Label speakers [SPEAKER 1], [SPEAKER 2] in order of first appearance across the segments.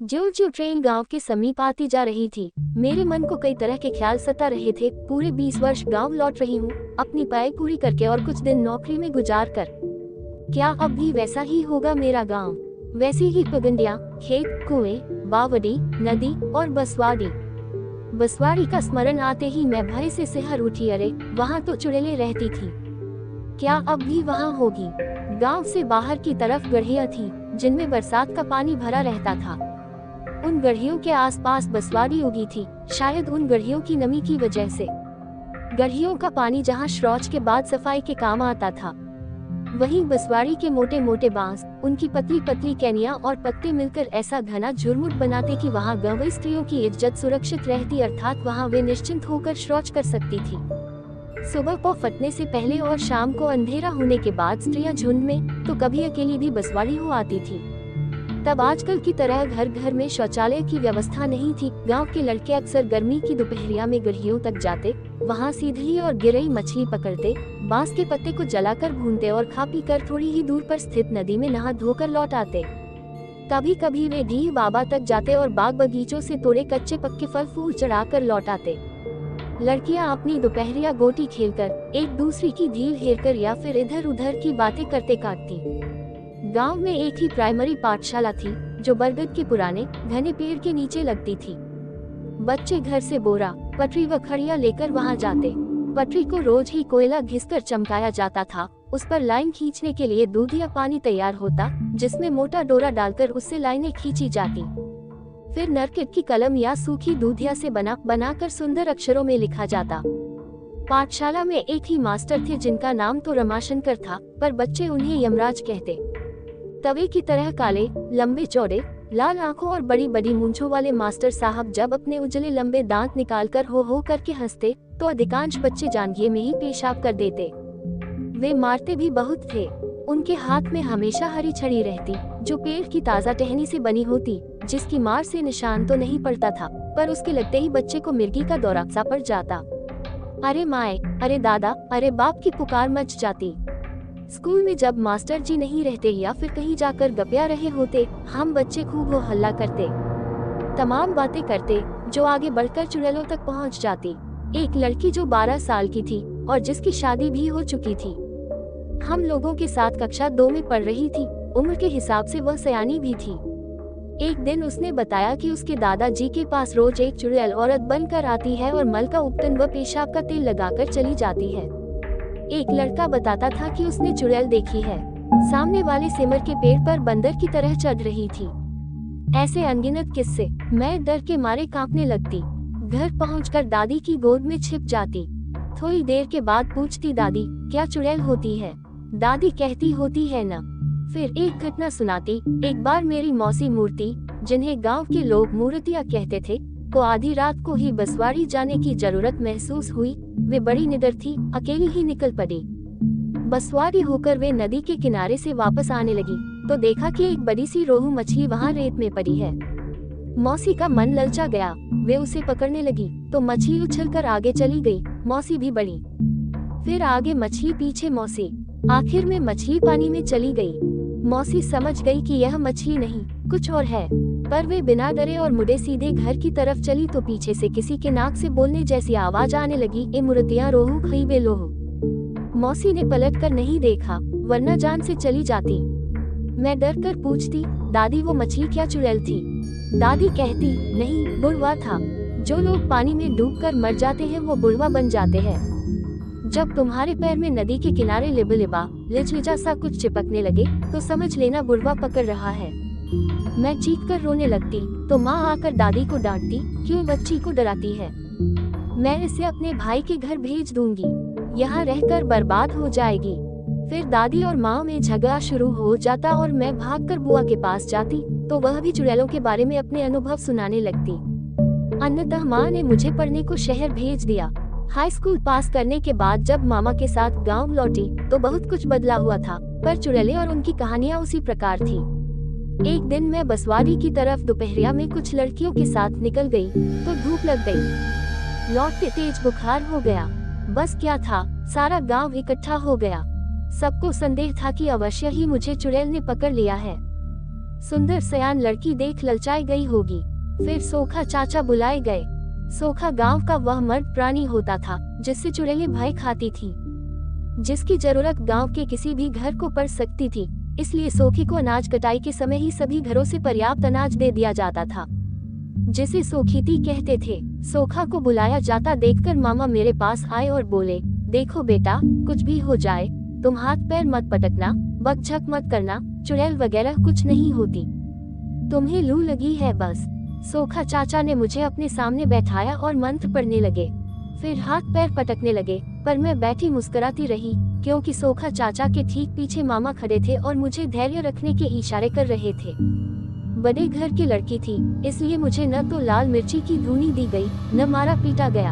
[SPEAKER 1] ज्यों-ज्यों train गांव के समीप आती जा रही थी, मेरे मन को कई तरह के ख्याल सता रहे थे। पूरे 20 वर्ष गांव लौट रही हूँ, अपनी पढ़ाई पूरी करके और कुछ दिन नौकरी में गुजार कर। क्या अब भी वैसा ही होगा मेरा गांव? वैसी ही पगंडियां, खेत, कुएं, बावड़ी, नदी और बसवाड़ी। बसवाड़ी का स्मरण आते ही मैं भय से सिहर उठी। अरे, वहाँ तो चुड़ैलें रहती थी। क्या अब भी वहाँ होगी? गांव से बाहर की तरफ गढ़ियाँ थी, जिनमें बरसात का पानी भरा रहता था। उन गढ़ियों के आसपास बसवाड़ी उगी थी, शायद उन गढ़ियों की नमी की वजह से। गढ़ियों का पानी जहाँ शौच के बाद सफाई के काम आता था, वहीं बसवाड़ी के मोटे मोटे बांस, उनकी पतली पतली कैनियां और पत्ते मिलकर ऐसा घना झुरमुट बनाते कि वहाँ गंवई स्त्रियों की इज्जत सुरक्षित रहती, अर्थात वहाँ वे निश्चिंत होकर शौच कर सकती थी। सुबह को फटने से पहले और शाम को अंधेरा होने के बाद स्त्रियां झुंड में, तो कभी अकेली भी बसवाड़ी हो आती थी। तब आजकल की तरह घर घर में शौचालय की व्यवस्था नहीं थी। गांव के लड़के अक्सर गर्मी की दोपहरिया में गढ़ियों तक जाते, वहां सीधली और गिरई मछली पकड़ते, बांस के पत्ते को जलाकर भूनते और खा पी कर थोड़ी ही दूर पर स्थित नदी में नहा धोकर लौट आते। कभी कभी वे ढीह बाबा तक जाते और बाग बगीचों से तोड़े कच्चे पक्के फल फूल चढ़ाकर लौट आते। लड़कियां अपनी दोपहरिया गोटी खेलकर, एक दूसरी की ढील हेरकर या फिर इधर उधर की बातें करते काटती। गांव में एक ही प्राइमरी पाठशाला थी, जो बरगद के पुराने घने पेड़ के नीचे लगती थी। बच्चे घर से बोरा, पटरी व खड़िया लेकर वहां जाते। पटरी को रोज ही कोयला घिसकर चमकाया जाता था। उस पर लाइन खींचने के लिए दूध या पानी तैयार होता, जिसमें मोटा डोरा डालकर उससे लाइनें खींची जाती। फिर नरकेट की कलम या सूखी दूधिया से बनाकर सुंदर अक्षरों में लिखा जाता। पाठशाला में एक ही मास्टर थे, जिनका नाम तो रमाशंकर था, पर बच्चे उन्हें यमराज कहते। तवे की तरह काले, लंबे चौड़े, लाल आंखों और बड़ी बड़ी मूंछों वाले मास्टर साहब जब अपने उजले लंबे दांत निकालकर हो करके हंसते, तो अधिकांश बच्चे जांघिए में ही पेशाब कर देते। वे मारते भी बहुत थे। उनके हाथ में हमेशा हरी छड़ी रहती, जो पेड़ की ताजा टहनी से बनी होती, जिसकी मार से निशान तो नहीं पड़ता था, पर उसके लगते ही बच्चे को मिर्गी का दौरा सा पड़ जाता। अरे माए, अरे दादा, अरे बाप की पुकार मच जाती। स्कूल में जब मास्टर जी नहीं रहते या फिर कहीं जाकर गपिया रहे होते, हम बच्चे खूब हो हल्ला करते, तमाम बातें करते, जो आगे बढ़कर चुड़ैलों तक पहुंच जाती। एक लड़की जो 12 साल की थी और जिसकी शादी भी हो चुकी थी, हम लोगों के साथ कक्षा 2 में पढ़ रही थी। उम्र के हिसाब से वह सयानी भी थी। एक दिन उसने बताया कि उसके दादाजी के पास रोज एक चुड़ैल औरत बनकर आती है और मल का उपटन व पेशाब का तेल लगाकर चली जाती है। एक लड़का बताता था कि उसने चुड़ैल देखी है, सामने वाले सिमर के पेड़ पर बंदर की तरह चढ़ रही थी। ऐसे अनगिनत किस्से। मैं डर के मारे कांपने लगती। घर पहुंचकर दादी की गोद में छिप जाती। थोड़ी देर के बाद पूछती, दादी क्या चुड़ैल होती है? दादी कहती, होती है न। फिर एक घटना सुनाती। एक बार मेरी मौसी मूर्ति, जिन्हें गांव के लोग मूर्तियां कहते थे, को आधी रात को ही बसवाड़ी जाने की जरूरत महसूस हुई। वे बड़ी निडर थी, अकेली ही निकल पड़ी। बसवाड़ी होकर वे नदी के किनारे से वापस आने लगी, तो देखा कि एक बड़ी सी रोहू मछली वहाँ रेत में पड़ी है। मौसी का मन ललचा गया। वे उसे पकड़ने लगी, तो मछली उछलकर आगे चली गई। मौसी भी बढ़ी, फिर आगे मछली, पीछे मौसी। आखिर में मछली पानी में चली गई। मौसी समझ गई कि यह मछली नहीं, कुछ और है, पर वे बिना डरे और मुड़े सीधे घर की तरफ चली, तो पीछे से किसी के नाक से बोलने जैसी आवाज आने लगी, ए मुर्तियां रोहू खई बे लोहू। मौसी ने पलट कर नहीं देखा, वरना जान से चली जाती। मैं डर कर पूछती, दादी वो मछली क्या चुड़ैल थी? दादी कहती, नहीं, बुढ़वा था। जो लोग पानी में डूबकर मर जाते हैं वो बुढ़वा बन जाते हैं। जब तुम्हारे पैर में नदी के किनारे लिबलिबा लिचलिचा सा कुछ चिपकने लगे, तो समझ लेना बुढ़वा पकड़ रहा है। मैं चीख कर रोने लगती, तो माँ आकर दादी को डांटती, क्यों बच्ची को डराती है? मैं इसे अपने भाई के घर भेज दूंगी, यहाँ रहकर बर्बाद हो जाएगी। फिर दादी और माँ में झगड़ा शुरू हो जाता और मैं भागकर बुआ के पास जाती, तो वह भी चुड़ैलों के बारे में अपने अनुभव सुनाने लगती। अंततः माँ ने मुझे पढ़ने को शहर भेज दिया। हाई स्कूल पास करने के बाद जब मामा के साथ गांव लौटी, तो बहुत कुछ बदला हुआ था, पर चुड़ैलें और उनकी कहानियां उसी प्रकार थी। एक दिन मैं बसवाड़ी की तरफ दोपहरिया में कुछ लड़कियों के साथ निकल गई, तो धूप लग गई। लौटते तेज बुखार हो गया। बस क्या था, सारा गांव इकट्ठा हो गया। सबको संदेह था कि अवश्य ही मुझे चुड़ैल ने पकड़ लिया है। सुंदर सयान लड़की देख ललचाई गई होगी। फिर सोखा चाचा बुलाए गए। सोखा गांव का वह मर्द प्राणी होता था जिससे चुड़ैलें भय खाती थी, जिसकी जरूरत गांव के किसी भी घर को पड़ सकती थी। इसलिए सोखी को अनाज कटाई के समय ही सभी घरों से पर्याप्त अनाज दे दिया जाता था, जिसे सोखीती कहते थे। सोखा को बुलाया जाता देखकर मामा मेरे पास आए और बोले, देखो बेटा, कुछ भी हो जाए तुम हाथ पैर मत पटकना, बकझक मत करना, चुड़ैल वगैरह कुछ नहीं होती, तुम्हें लू लगी है बस। सोखा चाचा ने मुझे अपने सामने बैठाया और मंत्र पढ़ने लगे, फिर हाथ पैर पटकने लगे, पर मैं बैठी मुस्कुराती रही, क्योंकि सोखा चाचा के ठीक पीछे मामा खड़े थे और मुझे धैर्य रखने के इशारे कर रहे थे। बड़े घर की लड़की थी, इसलिए मुझे न तो लाल मिर्ची की धूनी दी गई, न मारा पीटा गया,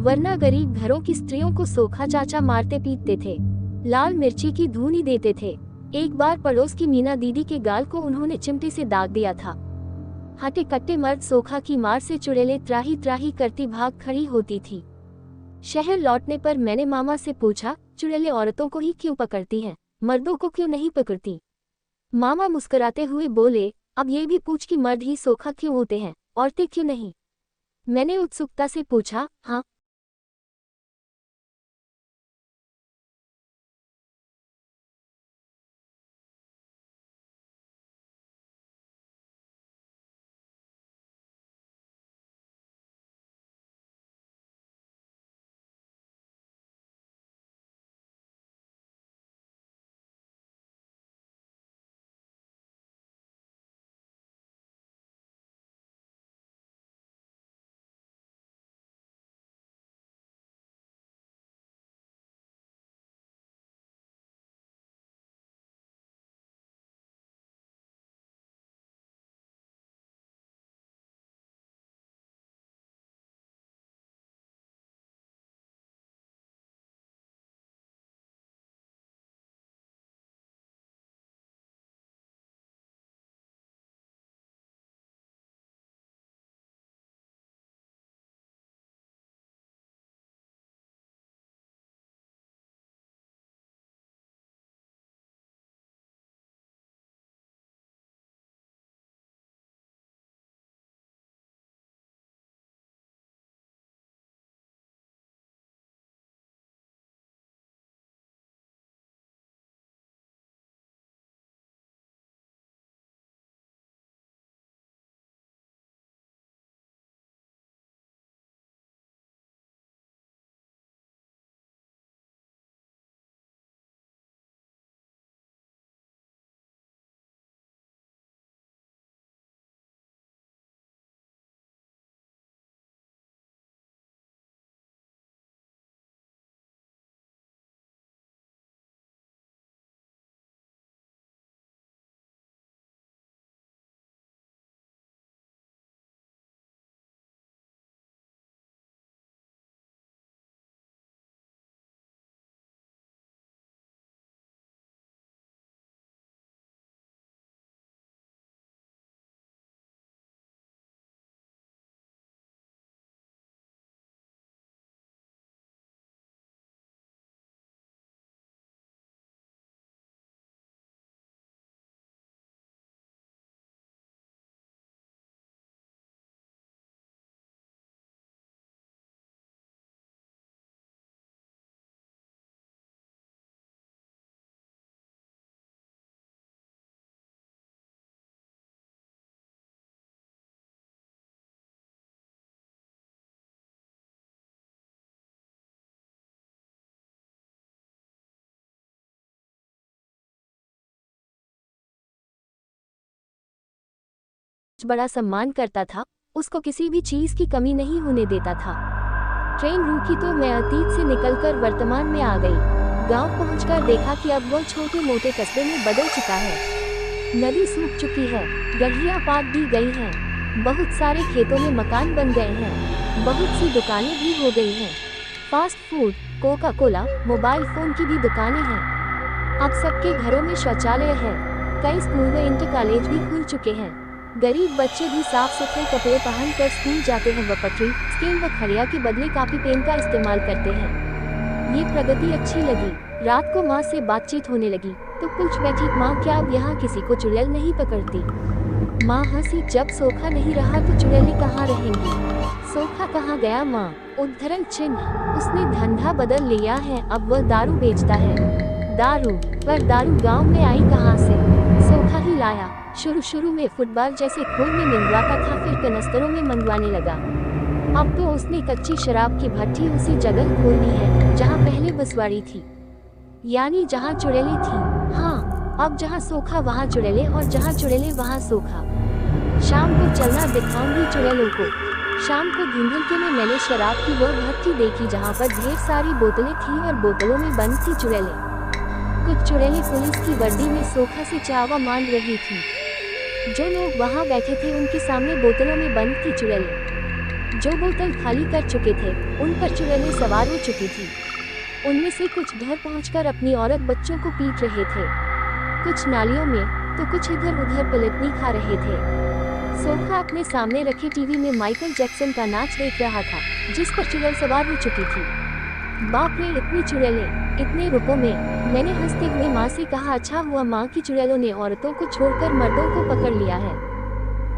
[SPEAKER 1] वरना गरीब घरों की स्त्रियों को सोखा चाचा मारते पीटते थे, लाल मिर्ची की धूनी देते थे। एक बार पड़ोस की मीना दीदी के गाल को उन्होंने चिमटे से दाग दिया था। हटे कट्टे मर्द सोखा की मार से चुड़ैलें त्राही त्राही करती भाग खड़ी होती थी। शहर लौटने पर मैंने मामा से पूछा, चुड़ैलें औरतों को ही क्यों पकड़ती हैं, मर्दों को क्यों नहीं पकड़ती? मामा मुस्कुराते हुए बोले, अब ये भी पूछ कि मर्द ही सोखा क्यों होते हैं, औरतें क्यों नहीं? मैंने उत्सुकता से पूछा, हाँ। बड़ा सम्मान करता था, उसको किसी भी चीज की कमी नहीं होने देता था। ट्रेन रुकी तो मैं अतीत से निकलकर वर्तमान में आ गई। गांव पहुंचकर देखा कि अब वह छोटे मोटे कस्बे में बदल चुका है। नदी सूख चुकी है, गढ़ियां पाट दी गई हैं, बहुत सारे खेतों में मकान बन गए हैं, बहुत सी दुकानें भी हो गई हैं। Fast food, Coca Cola, mobile phone की भी दुकानें हैं। अब सबके घरों में शौचालय है। कई स्कूल व इंटर कॉलेज भी खुल चुके हैं। गरीब बच्चे भी साफ सुथरे कपड़े पहनकर स्कूल जाते हैं व पटरी, स्केल व खड़िया के बदले कॉपी पेन का इस्तेमाल करते हैं। ये प्रगति अच्छी लगी। रात को माँ से बातचीत होने लगी। तो पूछ बैठी, माँ क्या अब यहाँ किसी को चुड़ैल नहीं पकड़ती? माँ हंसी, जब सोखा नहीं रहा तो चुड़ैलें कहाँ रहेंगी? सोखा कहाँ गया माँ? उद्धरण चिन्ह, उसने धंधा बदल लिया है, अब वह दारू बेचता है। दारू? पर दारू गांव में आई कहाँ से? सोखा ही लाया। शुरू में फुटबॉल जैसे खोल में मंगवाता था, फिर कनस्तरों में मंगवाने लगा। अब तो उसने कच्ची शराब की भट्टी उसी जगह खोल दी है जहाँ पहले बसवाड़ी थी, यानी जहाँ चुड़ैलें थी। हाँ, अब जहाँ सोखा वहाँ चुड़ैलें, और जहाँ चुड़ैलें वहाँ सोखा। शाम को चलना दिखाऊंगी चुड़ैलों को। शाम को धुंधलके में मैंने शराब की वह भट्टी देखी जहाँ पर ढेर सारी बोतलें थी और बोतलों में बंद थी चुड़ैलें। कुछ चुड़ैलें पुलिस की वर्दी में सोखा से चावा मान रही थी। जो लोग वहाँ बैठे थे उनके सामने बोतलों में बंद थी चुड़ैलें। जो बोतल खाली कर चुके थे उन पर चुड़ैलें सवार हो चुकी थी। उनमें से कुछ घर पहुंचकर अपनी औरत बच्चों को पीट रहे थे, कुछ नालियों में तो कुछ इधर उधर पलटनी खा रहे थे। सोखा अपने सामने रखे टीवी में माइकल जैक्सन का नाच देख रहा था, जिस पर चुड़ैल सवार हो चुकी थी। बाप रे, इतनी चुड़ैलें, इतने रुपयों में? मैंने हंसते हुए माँ से कहा, अच्छा हुआ माँ की चुड़ैलों ने औरतों को छोड़कर मर्दों को पकड़ लिया है।